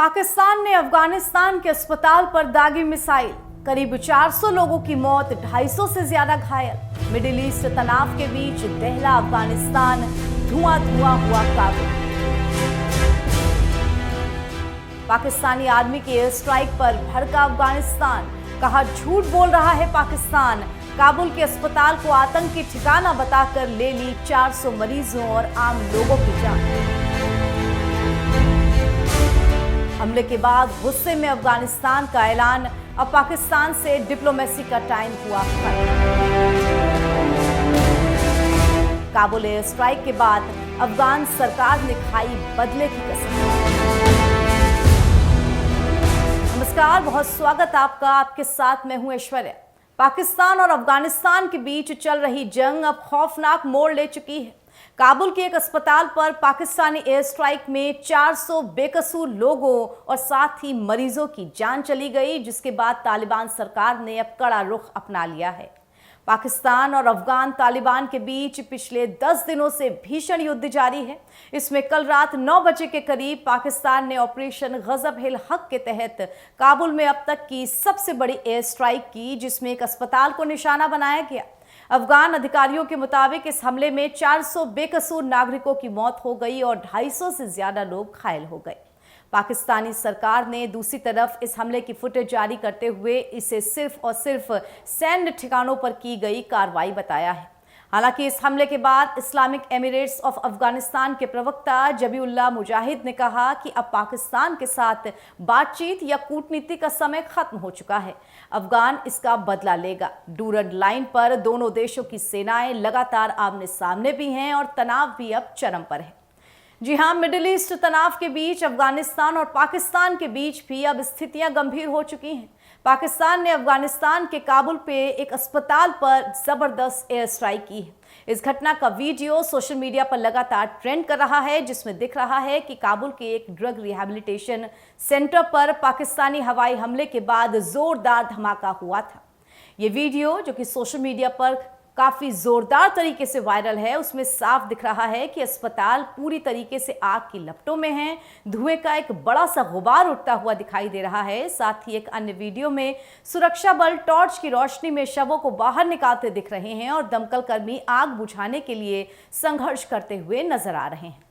पाकिस्तान ने अफगानिस्तान के अस्पताल पर दागी मिसाइल, करीब 400 लोगों की मौत, 250 से ज्यादा घायल। मिडिल ईस्ट तनाव के बीच दहला अफगानिस्तान, धुआं धुआं हुआ काबुल। पाकिस्तानी आर्मी के एयर स्ट्राइक पर भड़का अफगानिस्तान, कहा झूठ बोल रहा है पाकिस्तान। काबुल के अस्पताल को आतंकी ठिकाना बताकर ले ली 400 मरीजों और आम लोगों की जान। हमले के बाद गुस्से में अफगानिस्तान का ऐलान, अब पाकिस्तान से डिप्लोमेसी का टाइम हुआ खत्म। काबुल एयर स्ट्राइक के बाद अफगान सरकार ने खाई बदले की कसम। नमस्कार, बहुत स्वागत आपका। आपके साथ मैं हूं ऐश्वर्या। पाकिस्तान और अफगानिस्तान के बीच चल रही जंग अब खौफनाक मोड़ ले चुकी है। काबुल के एक अस्पताल पर पाकिस्तानी एयर स्ट्राइक में 400 बेकसूर लोगों और साथ ही मरीजों की जान चली गई, जिसके बाद तालिबान सरकार ने अब कड़ा रुख अपना लिया है। पाकिस्तान और अफगान तालिबान के बीच पिछले 10 दिनों से भीषण युद्ध जारी है। इसमें कल रात 9 बजे के करीब पाकिस्तान ने ऑपरेशन गजब-ए-हक के तहत काबुल में अब तक की सबसे बड़ी एयर स्ट्राइक की, जिसमें एक अस्पताल को निशाना बनाया गया। अफगान अधिकारियों के मुताबिक इस हमले में 400 बेकसूर नागरिकों की मौत हो गई और 250 से ज्यादा लोग घायल हो गए। पाकिस्तानी सरकार ने दूसरी तरफ इस हमले की फुटेज जारी करते हुए इसे सिर्फ और सिर्फ सैन्य ठिकानों पर की गई कार्रवाई बताया है। हालांकि इस हमले के बाद इस्लामिक एमिरेट्स ऑफ अफगानिस्तान के प्रवक्ता जबीउल्लाह मुजाहिद ने कहा कि अब पाकिस्तान के साथ बातचीत या कूटनीति का समय खत्म हो चुका है। अफगान इसका बदला लेगा। डूरंड लाइन पर दोनों देशों की सेनाएं लगातार आमने सामने भी हैं और तनाव भी अब चरम पर है। जी हां, मिडिल ईस्ट तनाव के बीच अफगानिस्तान और पाकिस्तान के बीच भी अब स्थितियां गंभीर हो चुकी हैं। पाकिस्तान ने अफगानिस्तान के काबुल पे एक अस्पताल पर जबरदस्त एयर स्ट्राइक की है। इस घटना का वीडियो सोशल मीडिया पर लगातार ट्रेंड कर रहा है, जिसमें दिख रहा है कि काबुल के एक ड्रग रिहैबिलिटेशन सेंटर पर पाकिस्तानी हवाई हमले के बाद जोरदार धमाका हुआ था। ये वीडियो, जो कि सोशल मीडिया पर काफी जोरदार तरीके से वायरल है, उसमें साफ दिख रहा है कि अस्पताल पूरी तरीके से आग की लपटों में है। धुएं का एक बड़ा सा गुबार उठता हुआ दिखाई दे रहा है। साथ ही एक अन्य वीडियो में सुरक्षा बल टॉर्च की रोशनी में शवों को बाहर निकालते दिख रहे हैं और दमकल कर्मी आग बुझाने के लिए संघर्ष करते हुए नजर आ रहे हैं।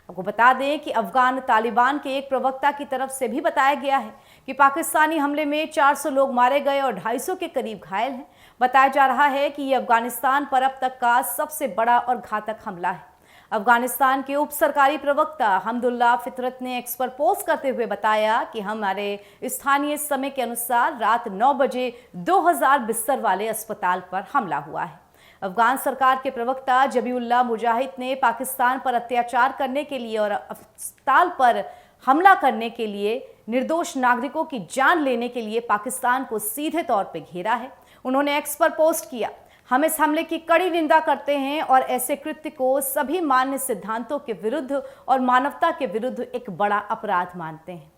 आपको बता दें कि अफगान तालिबान के एक प्रवक्ता की तरफ से भी बताया गया है कि पाकिस्तानी हमले में 400 लोग मारे गए और 250 के करीब घायल हैं। बताया जा रहा है कि यह अफगानिस्तान पर अब तक का सबसे बड़ा और घातक हमला है। अफगानिस्तान के उप सरकारी प्रवक्ता हमदुल्ला फितरत ने एक्स पर पोस्ट करते हुए बताया कि हमारे स्थानीय समय के अनुसार रात 9 बजे 2000 बिस्तर वाले अस्पताल पर हमला हुआ है। अफगान सरकार के प्रवक्ता जबीउल्लाह मुजाहिद ने पाकिस्तान पर अत्याचार करने के लिए और अस्पताल पर हमला करने के लिए, निर्दोष नागरिकों की जान लेने के लिए पाकिस्तान को सीधे तौर पर घेरा है। उन्होंने एक्स पर पोस्ट किया, हम इस हमले की कड़ी निंदा करते हैं और ऐसे कृत्य को सभी मान्य सिद्धांतों के विरुद्ध और मानवता के विरुद्ध एक बड़ा अपराध मानते हैं।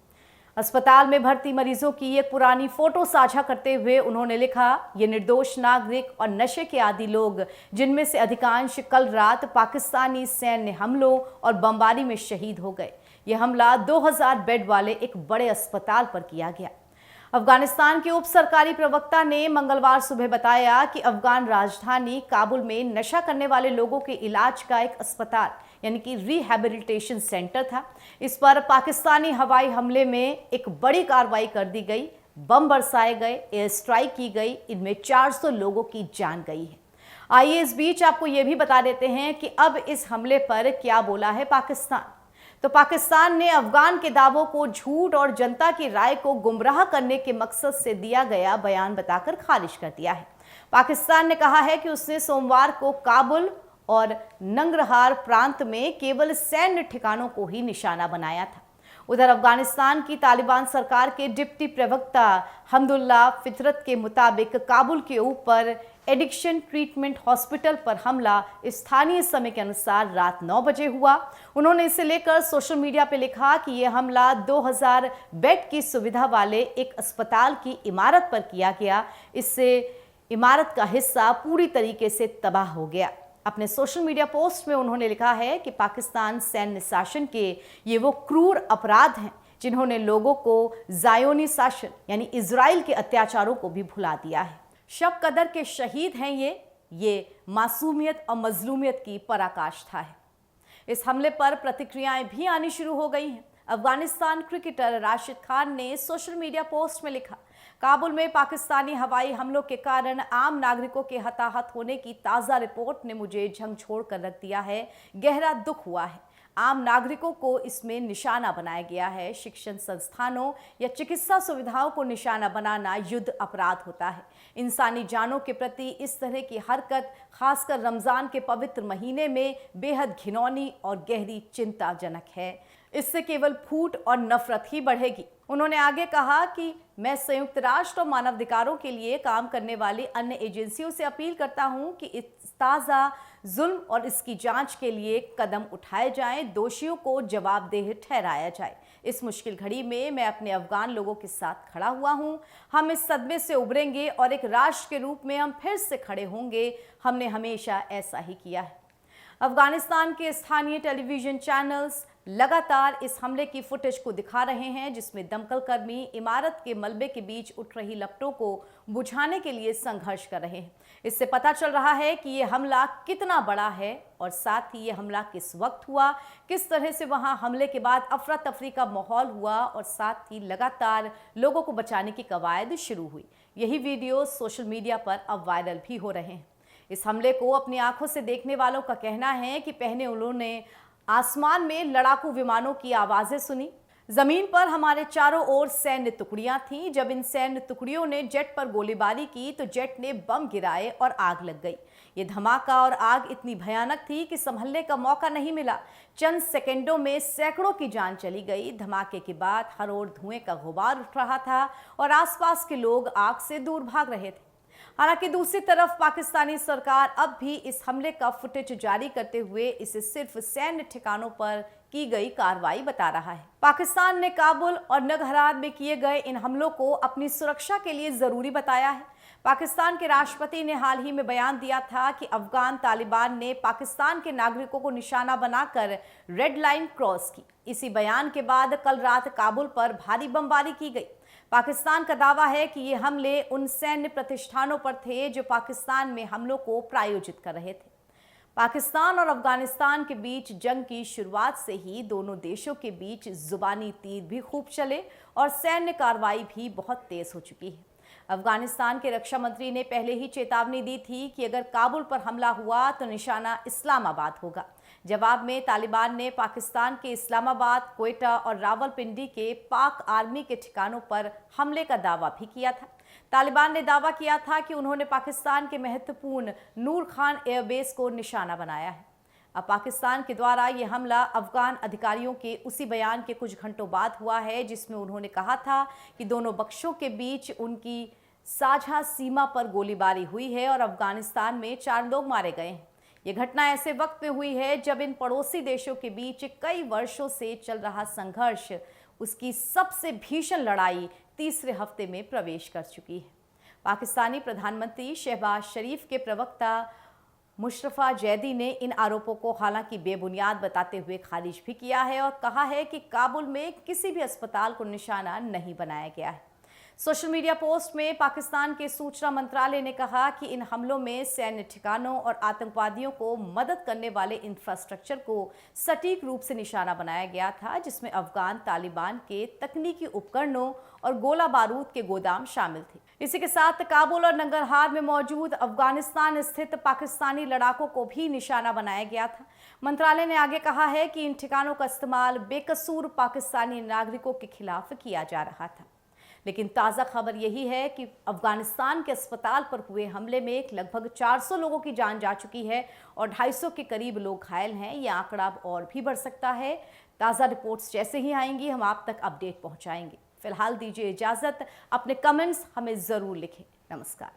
अस्पताल में भर्ती मरीजों की एक पुरानी फोटो साझा करते हुए उन्होंने लिखा, ये निर्दोष नागरिक और नशे के आदी लोग, जिनमें से अधिकांश कल रात पाकिस्तानी सैन्य हमलों और बमबारी में शहीद हो गए। यह हमला 2000 बेड वाले एक बड़े अस्पताल पर किया गया। अफगानिस्तान के उप सरकारी प्रवक्ता ने मंगलवार सुबह बताया कि अफगान राजधानी काबुल में नशा करने वाले लोगों के इलाज का एक अस्पताल यानी कि रिहैबिलिटेशन सेंटर था। इस पर पाकिस्तानी हवाई हमले में एक बड़ी कार्रवाई कर दी गई, बम बरसाए गए, एयर स्ट्राइक की गई, इनमें 400 लोगों की जान गई है। आइए इस बीच आपको ये भी बता देते हैं कि अब इस हमले पर क्या बोला है पाकिस्तान। तो पाकिस्तान ने अफगान के दावों को झूठ और जनता की राय को गुमराह करने के मकसद से दिया गया बयान बताकर खारिज कर दिया है। पाकिस्तान ने कहा है कि उसने सोमवार को काबुल और नंगरहार प्रांत में केवल सैन्य ठिकानों को ही निशाना बनाया था। उधर अफगानिस्तान की तालिबान सरकार के डिप्टी प्रवक्ता हमदुल्ला फितरत के मुताबिक काबुल के ऊपर एडिक्शन ट्रीटमेंट हॉस्पिटल पर हमला स्थानीय समय के अनुसार रात 9 बजे हुआ। उन्होंने इसे लेकर सोशल मीडिया पर लिखा कि यह हमला 2000 बेड की सुविधा वाले एक अस्पताल की इमारत पर किया गया। इससे इमारत का हिस्सा पूरी तरीके से तबाह हो गया। अपने सोशल मीडिया पोस्ट में उन्होंने लिखा है कि पाकिस्तान सैन्य शासन के ये वो क्रूर अपराध हैं जिन्होंने लोगों को ज़ायोनी शासन यानी इजराइल के अत्याचारों को भी भुला दिया है। शब कदर के शहीद हैं ये मासूमियत और मजलूमियत की पराकाष्ठा है। इस हमले पर प्रतिक्रियाएं भी आनी शुरू हो गई हैं। अफगानिस्तान क्रिकेटर राशिद खान ने सोशल मीडिया पोस्ट में लिखा, काबुल में पाकिस्तानी हवाई हमलों के कारण आम नागरिकों के हताहत होने की ताज़ा रिपोर्ट ने मुझे झंझोड़ कर रख दिया है। गहरा दुख हुआ है। आम नागरिकों को इसमें निशाना बनाया गया है। शिक्षण संस्थानों या चिकित्सा सुविधाओं को निशाना बनाना युद्ध अपराध होता है। इंसानी जानों के प्रति इस तरह की हरकत खासकर रमज़ान के पवित्र महीने में बेहद घिनौनी और गहरी चिंताजनक है। इससे केवल फूट और नफरत ही बढ़ेगी। उन्होंने आगे कहा कि मैं संयुक्त राष्ट्र और मानवाधिकारों के लिए काम करने वाली अन्य एजेंसियों से अपील करता हूं कि इस ताज़ा जुल्म और इसकी जांच के लिए कदम उठाए जाएं, दोषियों को जवाबदेह ठहराया जाए। इस मुश्किल घड़ी में मैं अपने अफगान लोगों के साथ खड़ा हुआ हूं। हम इस सदमे से उभरेंगे और एक राष्ट्र के रूप में हम फिर से खड़े होंगे। हमने हमेशा ऐसा ही किया है। अफगानिस्तान के स्थानीय टेलीविजन चैनल्स लगातार इस हमले की फुटेज को दिखा रहे हैं, जिसमें दमकल कर्मी इमारत के मलबे के बीच उठ रही लपटों को बुझाने के लिए संघर्ष कर रहे हैं। इससे पता चल रहा है कि ये हमला कितना बड़ा है और साथ ही ये हमला किस वक्त हुआ, किस तरह से वहां हमले के बाद अफरा तफरी का माहौल हुआ और साथ ही लगातार लोगों को बचाने की कवायद शुरू हुई। यही वीडियो सोशल मीडिया पर अब वायरल भी हो रहे हैं। इस हमले को अपनी आंखों से देखने वालों का कहना है कि पहले उन्होंने आसमान में लड़ाकू विमानों की आवाजें सुनी। जमीन पर हमारे चारों ओर सैन्य टुकड़ियां थीं। जब इन सैन्य टुकड़ियों ने जेट पर गोलीबारी की तो जेट ने बम गिराए और आग लग गई। ये धमाका और आग इतनी भयानक थी कि संभलने का मौका नहीं मिला। चंद सेकंडों में सैकड़ों की जान चली गई। धमाके के बाद हर ओर धुएं का गुबार उठ रहा था और आसपास के लोग आग से दूर भाग रहे थे। हालांकि दूसरी तरफ पाकिस्तानी सरकार अब भी इस हमले का फुटेज जारी करते हुए इसे सिर्फ सैन्य ठिकानों पर की गई कार्रवाई बता रहा है। पाकिस्तान ने काबुल और नगहरात में किए गए इन हमलों को अपनी सुरक्षा के लिए जरूरी बताया है। पाकिस्तान के राष्ट्रपति ने हाल ही में बयान दिया था कि अफगान तालिबान ने पाकिस्तान के नागरिकों को निशाना बनाकर रेड लाइन क्रॉस की। इसी बयान के बाद कल रात काबुल पर भारी बमबारी की गई। पाकिस्तान का दावा है कि ये हमले उन सैन्य प्रतिष्ठानों पर थे जो पाकिस्तान में हमलों को प्रायोजित कर रहे थे। पाकिस्तान और अफगानिस्तान के बीच जंग की शुरुआत से ही दोनों देशों के बीच जुबानी तीर भी खूब चले और सैन्य कार्रवाई भी बहुत तेज हो चुकी है। अफगानिस्तान के रक्षा मंत्री ने पहले ही चेतावनी दी थी कि अगर काबुल पर हमला हुआ तो निशाना इस्लामाबाद होगा। जवाब में तालिबान ने पाकिस्तान के इस्लामाबाद, क्वेटा और रावलपिंडी के पाक आर्मी के ठिकानों पर हमले का दावा भी किया था। तालिबान ने दावा किया था कि उन्होंने पाकिस्तान के महत्वपूर्ण नूर खान एयरबेस को निशाना बनाया है। अब पाकिस्तान के द्वारा यह हमला अफगान अधिकारियों के उसी बयान के कुछ घंटों बाद हुआ है जिसमें उन्होंने कहा था कि दोनों पक्षों के बीच उनकी साझा सीमा पर गोलीबारी हुई है और अफगानिस्तान में 4 लोग मारे गए हैं। ये घटना ऐसे वक्त में हुई है जब इन पड़ोसी देशों के बीच कई वर्षों से चल रहा संघर्ष उसकी सबसे भीषण लड़ाई तीसरे हफ्ते में प्रवेश कर चुकी है। पाकिस्तानी प्रधानमंत्री शहबाज शरीफ के प्रवक्ता मुशर्रफ जैदी ने इन आरोपों को हालांकि बेबुनियाद बताते हुए खारिज भी किया है और कहा है कि काबुल में किसी भी अस्पताल को निशाना नहीं बनाया गया है। सोशल मीडिया पोस्ट में पाकिस्तान के सूचना मंत्रालय ने कहा कि इन हमलों में सैन्य ठिकानों और आतंकवादियों को मदद करने वाले इंफ्रास्ट्रक्चर को सटीक रूप से निशाना बनाया गया था, जिसमें अफगान तालिबान के तकनीकी उपकरणों और गोला बारूद के गोदाम शामिल थे। इसी के साथ काबुल और नंगरहार में मौजूद अफगानिस्तान स्थित पाकिस्तानी लड़ाकों को भी निशाना बनाया गया था। मंत्रालय ने आगे कहा है कि इन ठिकानों का इस्तेमाल बेकसूर पाकिस्तानी नागरिकों के खिलाफ किया जा रहा था। लेकिन ताज़ा खबर यही है कि अफगानिस्तान के अस्पताल पर हुए हमले में लगभग 400 लोगों की जान जा चुकी है और 250 के करीब लोग घायल हैं। ये आंकड़ा अब और भी बढ़ सकता है। ताज़ा रिपोर्ट्स जैसे ही आएंगी हम आप तक अपडेट पहुंचाएंगे। फिलहाल दीजिए इजाज़त। अपने कमेंट्स हमें ज़रूर लिखें। नमस्कार।